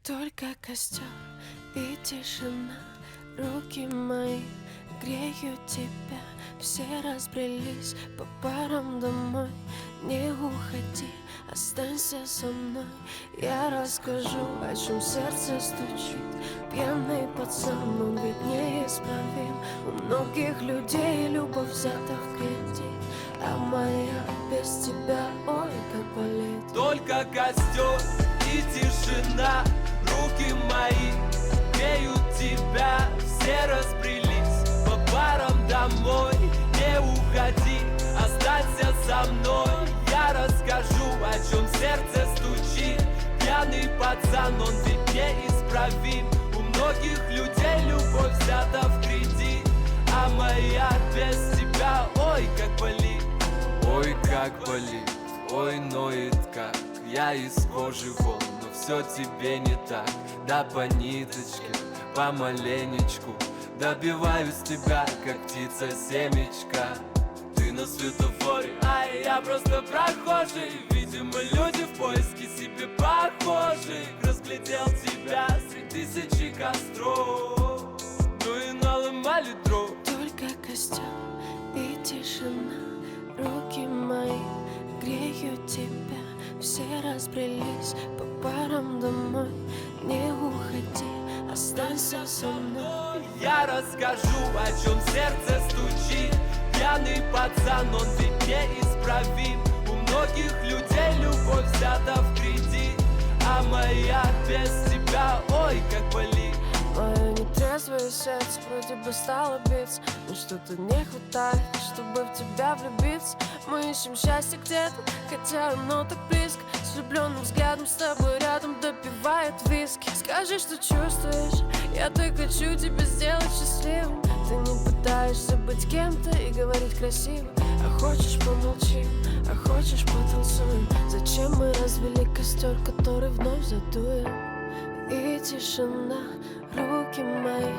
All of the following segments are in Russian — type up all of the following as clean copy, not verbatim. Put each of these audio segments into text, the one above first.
Только костер и тишина, руки мои греют тебя. Все разбрелись по парам домой. Не уходи, останься со мной. Я расскажу, о чем сердце стучит. Пьяный пацан, он ведь неисправим. У многих людей любовь взята в кредит, а моя без тебя, ой, как болит. Только костер и тишина, руки мои греют тебя. Все разбрелись по парам домой. Не уходи, останься со мной. Я расскажу, о чем сердце стучит. Пьяный пацан, он ведь неисправим. У многих людей любовь взята в кредит, а моя без тебя, ой, как болит. Ой, как болит, ой, ноет как. Я из кожи вон, но все тебе не так. Да по ниточке, помаленечку добиваюсь тебя, как птица семечка. Ты на светофоре, а я просто прохожий. Видимо, люди в поиске себе похожих. Разглядел тебя среди тысячи костров, ну и наломали дров. Только костер и тишина, руки мои греют тебя. Все разбрелись по парам домой. Не уходи, останься со мной. Я расскажу, о чем сердце стучит. Пьяный пацан, он ведь неисправим. У многих людей любовь взята в кредит, а моя без тебя, ой, как болит. Мое нетрезвое сердце вроде бы стало биться, но что-то не хватает, чтобы в тебя влюбиться. Мы ищем счастье где-то, хотя оно так близко. С влюбленным взглядом с тобой рядом допивает виски. Скажи, что чувствуешь, я так хочу тебя сделать счастливым. Ты не пытаешься быть кем-то и говорить красиво. А хочешь помолчим, а хочешь потанцуем. Зачем мы развели костер, который вновь задуем? И тишина, руки мои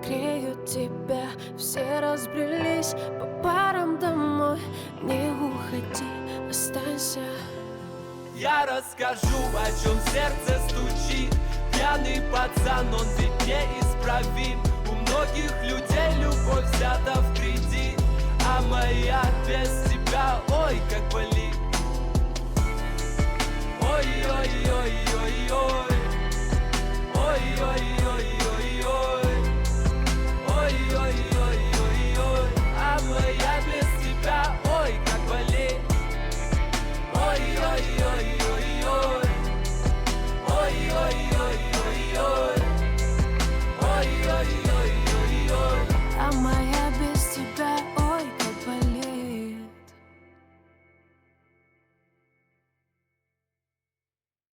греют тебя. Все разбрелись по парам домой. Не уходи, останься. Я расскажу, о чем сердце стучит. Пьяный пацан, он ведь неисправим. У многих людей любовь взята в кредит, а моя без тебя, ой, как болит. Ой-ой-ой-ой-ой.